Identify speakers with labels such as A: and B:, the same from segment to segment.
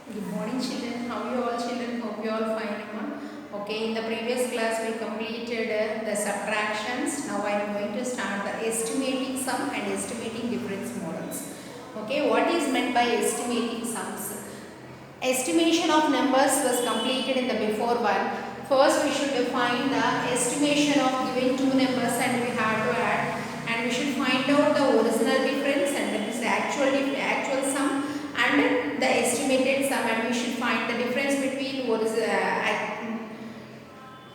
A: Good morning, children. How are you all, children? Hope you all fine. Okay, in the previous class we completed the subtractions. Now I am going to start the estimating sum and estimating difference models. Okay, what is meant by estimating sums? Estimation of numbers was completed in the before one. First, we should define the estimation of given two numbers and we have to add, and we should find out the original difference and that is the actual sum and the estimated sum, and we should find the difference between what is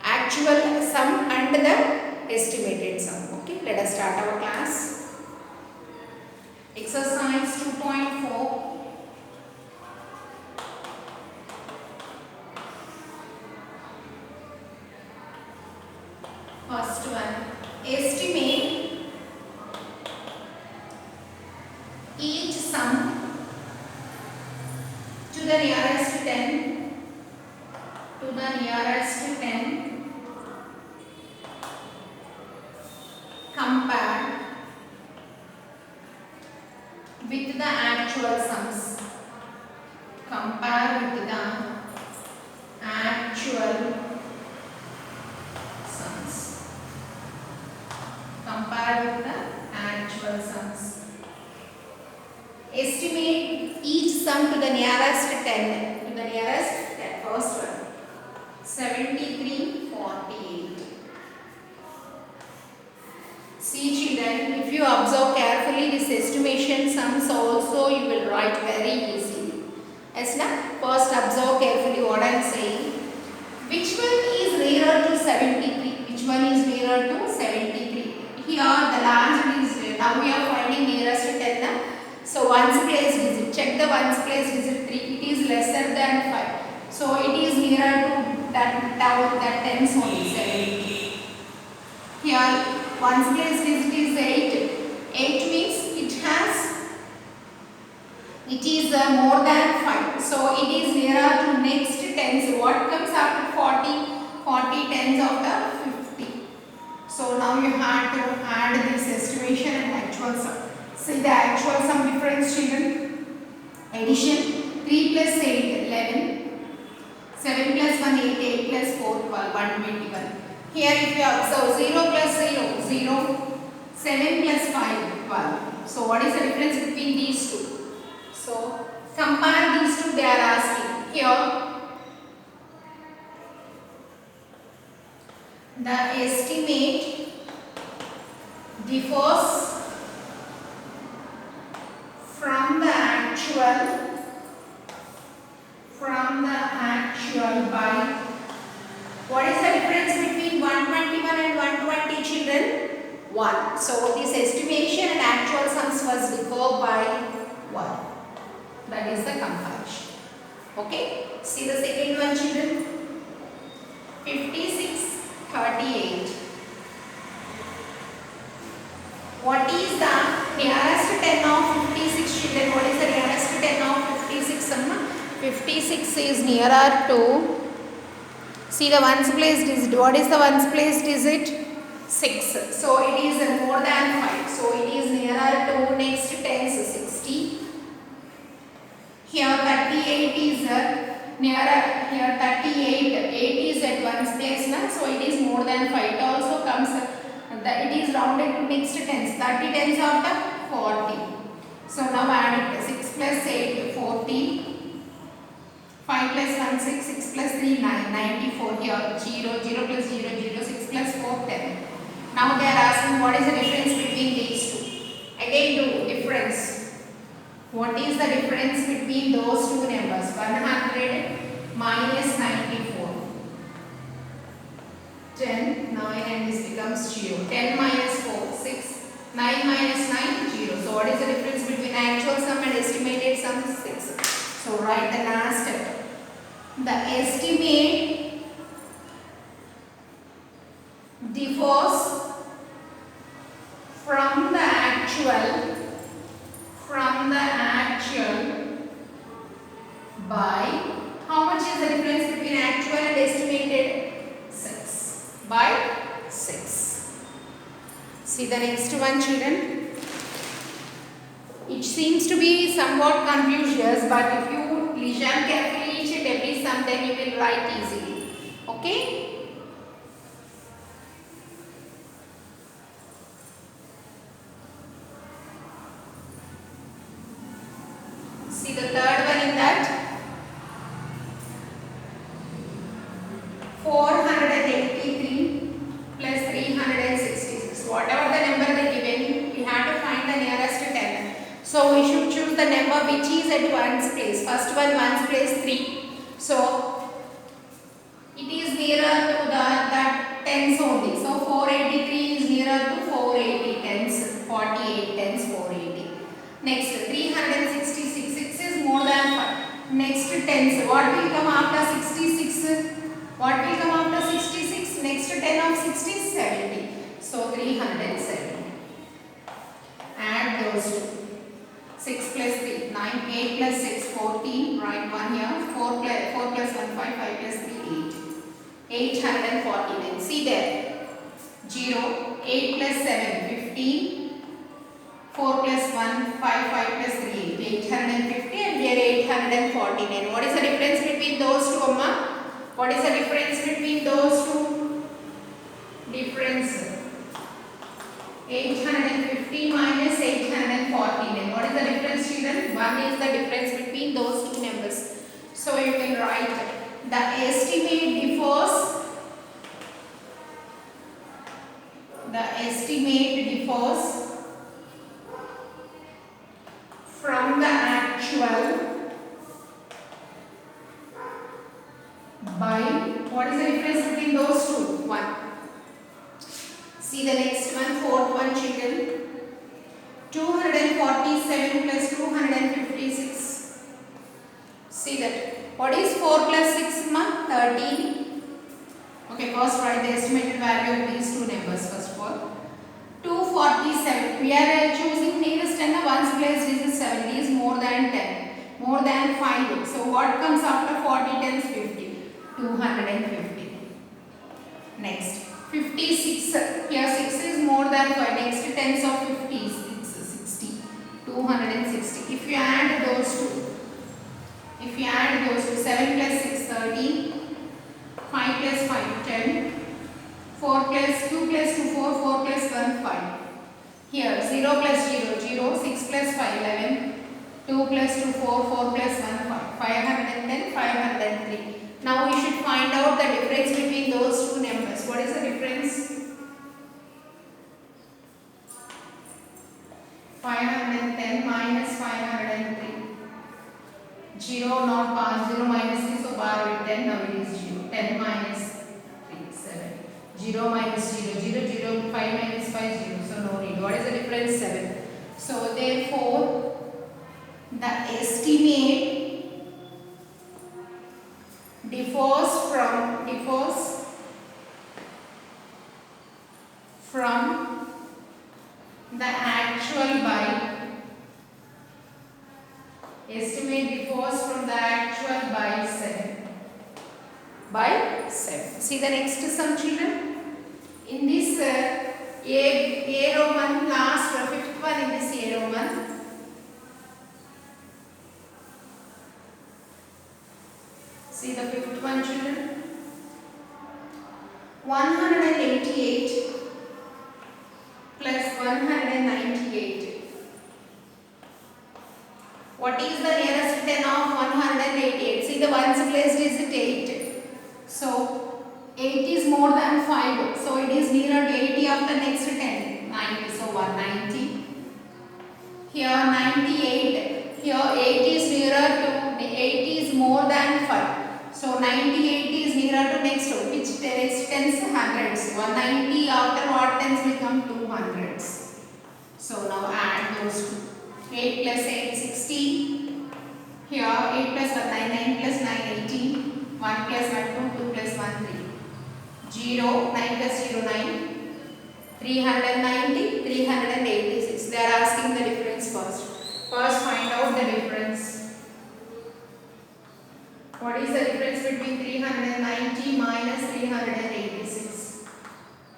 A: actual sum and the estimated sum. Okay, let us start our class. Exercise 2.4. First one, estimate each sum to the nearest 10 compared with the actual sums. Compare with the actual sums. Compare with the actual sums. Estimate each sum to the nearest 10. To the nearest 10. First one. 7348. See, children, if you observe carefully this estimation sums also you will write very easily. Yes, na? First observe carefully what I am saying. Which one is nearer to 73? Which one is nearer to 73? Here the last is, now we are finding nearest to 10. Na? So ones place digit. Check the ones place digit 3. It is lesser than 5. So it is nearer to that tens only 70. Here ones place digit is 8. 8 means it is more than 5. So it is nearer to next tens. What comes after 40? 40 tens of the 50. So now you have to add this estimation and actual sum. See the actual sum difference, children. Addition 3 plus 8 11. 7 plus 1 8. 8 plus 4 12. 121. Here if you observe 0 plus 0 0. 7 plus 5 12. So what is the difference between these two? So compare these two, they are asking. Here the estimate differs from the actual by, what is the difference between 121 and 120, children? 1. So this estimation and actual sums was differ by 1. That is the comparison. Okay. See the second one, children. 56 38. What is the nearest 10 of 56, children? What is the nearest 10 of 56? 56 is nearer to, see the ones place digit. What is the ones place digit? 6. So it is more than 5. So it is nearer to next tens 60. Here 38 is nearer, here 38, 8 is at ones place, na? So it is more than 5. It also comes, it is rounded to next tens, 30 tens of the 40. So now add it, 6 plus 8, 40. 5 plus 1, 6, 6 plus 3, 9, 94. Here 0, 0 plus 0, 0, 6 plus 4, 10. Now they are asking what is the difference between these two. Again do difference. What is the difference between those two numbers? 100 minus 94. 10, 9 and this becomes 0. 10 minus 4, 6. 9 minus 9, 0. So what is the difference between actual sum and estimated sum? 6. So write the last step. The estimate differs from the actual by, how much is the difference between actual and estimated? 6. By 6. See the next one, children. It seems to be somewhat confucius, but if you Vision carefully each and every sum, then you will write easily. Okay. See the third one in that 483 plus 366. Whatever the number they given, we have to find the nearest 10. So we should choose the number which is at ones place. First one ones place 3. So it is nearer to the tens only. So 483 is nearer to 480 tens. 48 tens 480. Next 366. 6 is more than 5. Next tens. What will come after 66? What will come after 66? Next 10 of 60 is 70. So 370. Add those two. 6 plus 3, 9, 8 plus 6, 14, write 1 here, 4 plus 1, 5, 5 plus 3, 8. 849, see there, 0, 8 plus 7, 15, 4 plus 1, 5, 5 plus 3, 8, 850 and here 849. What is the difference between those two, Amma? What is the difference between those two? Difference 850 minus 849. What is the difference, children? 1 is the difference between those two numbers. So you can write the estimate differs. The estimate differs from the actual by. What is the difference between those two? 1. See the next one, fourth one, children. 247 plus 256. See that. What is 4 plus 6, ma? 13. Okay, first write the estimated value of these two numbers first of all. 247. We are choosing nearest 10. Ones place is 70 is more than 10. More than 5. So what comes after 40 tens 50? 250. Next. 56. Here 6 is more than 5. Next tens of 50 is 60. 260. If you add those two. 7 plus 6, 13. 5 plus 5, 10. 4 plus 2 plus 2, 4. 4 plus 1, 5. Here 0 plus 0, 0. 6 plus 5, 11. 2 plus 2, 4. 4 plus 1, 5. 510, 503. Now we should find out the difference between those two numbers. What is the difference? 510 minus 503. 0 not passed. 0 minus 3, so bar with 10. Now it is 0. 10 minus 3, 7. 0 minus 0, 0, 0. 5 minus 5, 0. So no need. What is the difference? 7. So therefore, the estimate differs from the actual by. Estimate differs from the actual by 7. By 7. See the next sum, children. In this A Roman, last fifth one in this A Roman. See the fifth one, children. 188 plus 198. What is the nearest 10 of 188? See the ones placed is it 8. So 8 is more than 5. So it is nearer to 80 of the next 10. 90. So 190. Here 98. Here 8 is nearer to 8 is more than 5. So 98 is nearer to next one. Which next tens? Hundreds. 190 after what tens become 200s. So now add those two. 8 plus 8 16. Here 8 plus 1 9, 9 plus 9 18. 1 plus 1 2, 2 plus 1 3. 0 9 plus 0 9. 390 386. They are asking the difference first. First find out the difference. What is the difference between 390 minus 386?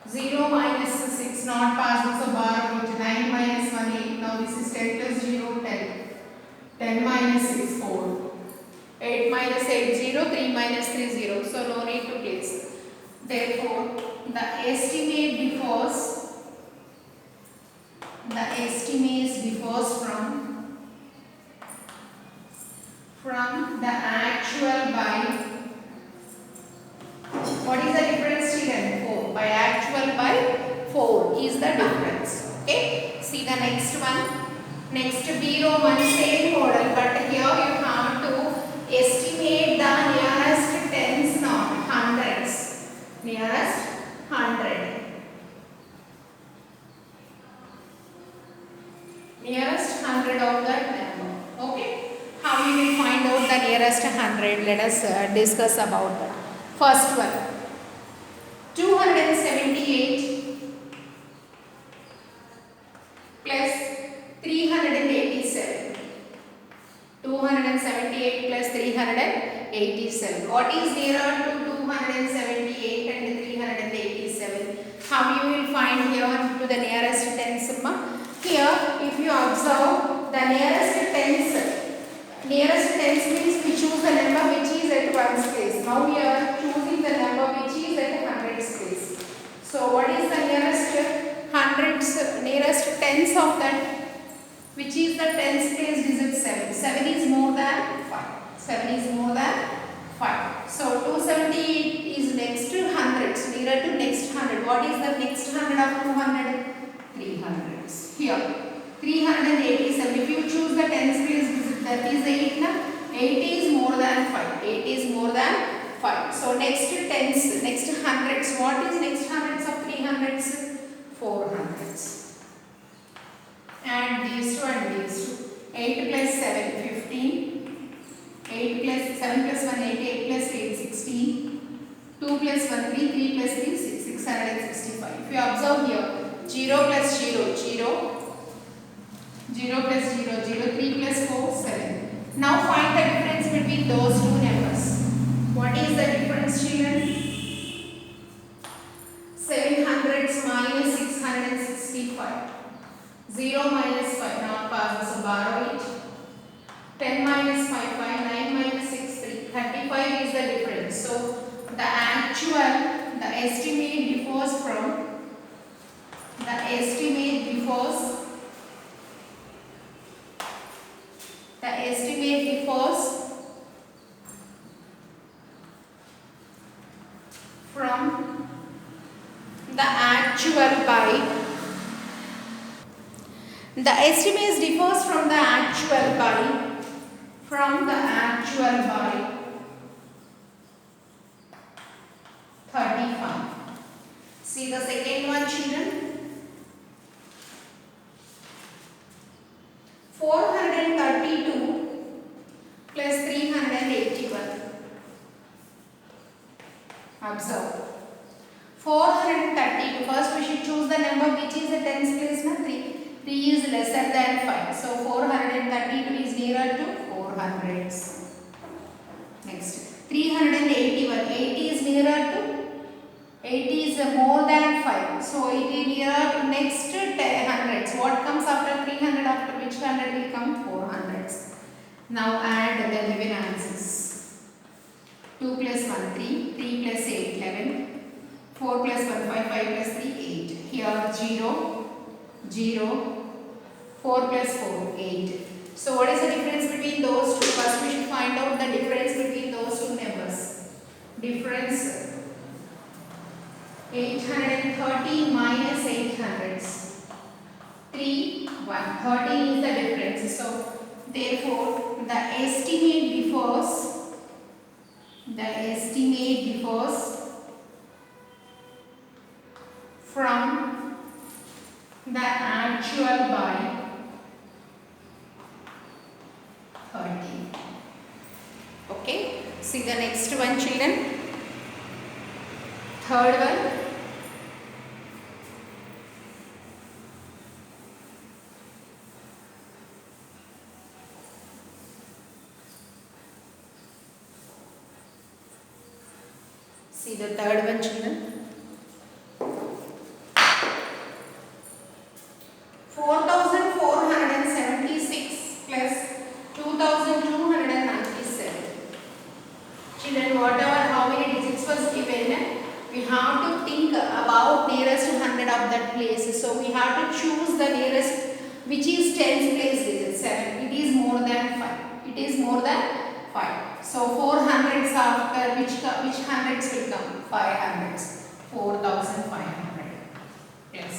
A: 0 minus 6 not passed, so bar with 9 minus 1 8. Now this is 10 plus 0 10. 10 minus 6 4. 8 8 minus 8 0, 3 minus 3 0. So no need to place. Therefore, the estimate differs from the actual by, what is the difference children? 4. By actual by 4 is the difference. Okay. See the next one. Next B Roman same model, but here you have to estimate the nearest tens, not hundreds. Nearest 100. Nearest 100 of that number. Okay. How we will find out the nearest 100? Let us discuss about that. First one. 278 plus 387. 278 plus 387. What is nearer to 278 and 387? How you will find here to the nearest tens? Here, if you observe the nearest tens means we choose the number which is at ones place. Now we are choosing the number which is at hundreds place. So what is the nearest hundreds, nearest tens of that? Which is the tens place digit? 7. 7 is more than 5. 7 is more than 5. So 278 is next to hundreds, nearer to next 100. What is the next 100 of 200? 300s. Here 387. If you choose the tens place digit, that is 8. Na? 8 is more than 5. 8 is more than 5. So next tens, next hundreds. What is next hundreds of 300s? 400s. And these two and these two. 8 plus 7, 15. 8 plus 7 plus 1, 8. 8 plus 8, 16. 2 plus 1, 3. 3 plus 3, 6. 665. If you observe here, 0 plus 0, 0. 0 plus 0, 0. 3 plus 4, 7. Now find the difference between those two numbers. What is the difference, children? 700s minus 665. 0 minus 5, not possible, so borrow it. 10 minus 5, 5, 9 minus 6, 3. 35 is the difference. So the estimate differs from, from the actual by. The estimate differs from the actual by. 35. See the second one, children. 432 plus 381. Observe. 432. First we should choose the number which is the tens place. 3 is lesser than 5. So 432 is nearer to 400s. Next. 381. 80 is nearer to, 80 is more than 5. So it is nearer to next hundreds. What comes after 300? After which 100 will come? 400s. Now add the 11 answers. 2 plus 1, 3. 3 plus 8, 11. 4 plus 1, 5. 5 plus 3, 8. Here 0, 0. 4 plus 4, 8. So what is the difference between those two? First we should find out the difference between those two numbers. Difference 830 minus 800s. 3, 1. 13 is the difference. So therefore the estimate differs from the actual by 30. Okay. See the next one, children. Third one. See the third one, children. 4,476 plus 2,297. places. So we have to choose the nearest, which is tens place digit 7. It is more than 5. It is more than 5. So 4 hundreds after which hundreds will come? 5 hundreds. 4,500. Yes.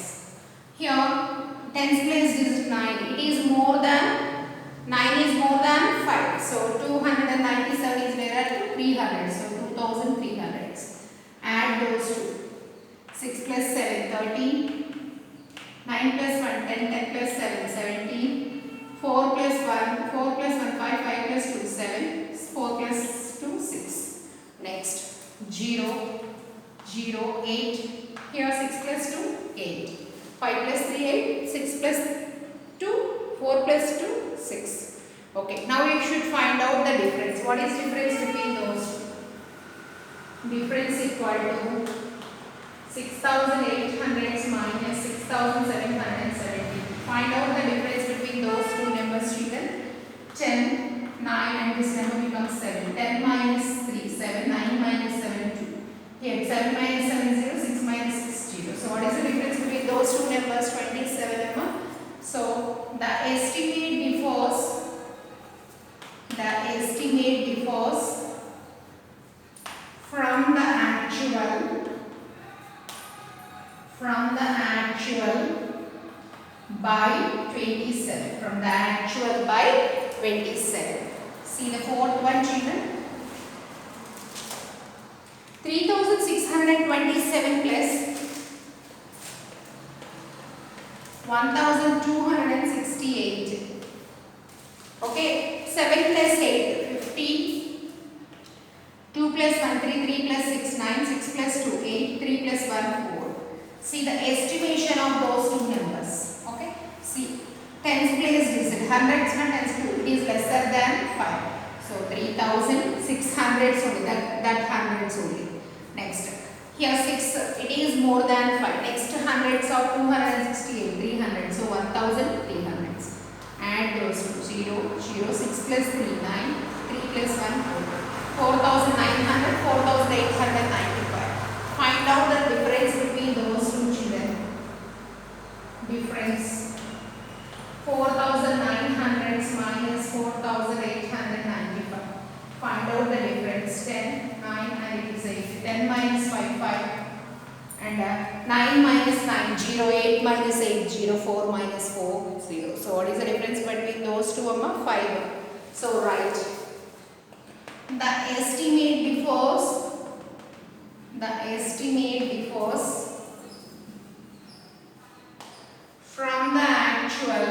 A: Here tens place digit 9. It is more than 9 is more than 5. So 297 is nearer to 300. So 2,300. Add those two. 6 plus 7, 13. 9 plus 1, 10. 10 plus 7, 17. 4 plus 1, 4 plus 1, 5. 5 plus 2, 7. 4 plus 2, 6. Next. 0, 0, 8. Here 6 plus 2, 8. 5 plus 3, 8. 6 plus 2, 4 plus 2, 6. Okay, now you should find out the difference. What is difference between those two? Difference equal to 6,800 minus 6,770. Find out the difference between those two numbers, children. 10, 9 and this number becomes 7. 10 minus 3, 7. 9 minus 7, 2. Here 7 minus 7, 0. 6 minus 6, 0. So what is the difference between those two numbers? 27. So the estimate differs from the actual by 27. From the actual by 27. See the fourth one, children. 3,627 plus 1,268. Okay, 7 plus 8, 50. 2 plus 1, 3, 3 plus 6, 9, 6 plus 2, 8, 3 plus 1, 4. See the estimation of those two numbers. Okay, see, tens place digit, hundreds and tens to, it is lesser than 5. So 3,600 only, that hundreds only. Next, here 6, it is more than 5. Next hundreds of 268, 300, so 1,300. Add those two, 0, 0, 6 plus 3, 9, 3 plus 1, 4. 4,900, 4,895. Find out the difference between those two, children. Difference. 4,900 minus 4,895. Find out the difference. 10, 9 and it is 8. 10 minus 5, 5. And 9 minus 9, 0. 8 minus 8, 0. 4 minus 4, 0. So what is the difference between those two? 5. So write. The estimate differs from the actual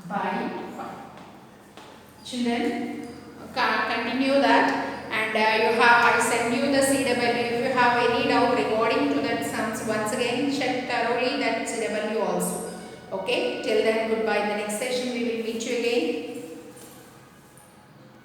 A: by 5. Children, continue that, and I send you the CW. If you have any doubt regarding to that sums, once again check thoroughly that CW also. Okay, till then, goodbye. In the next session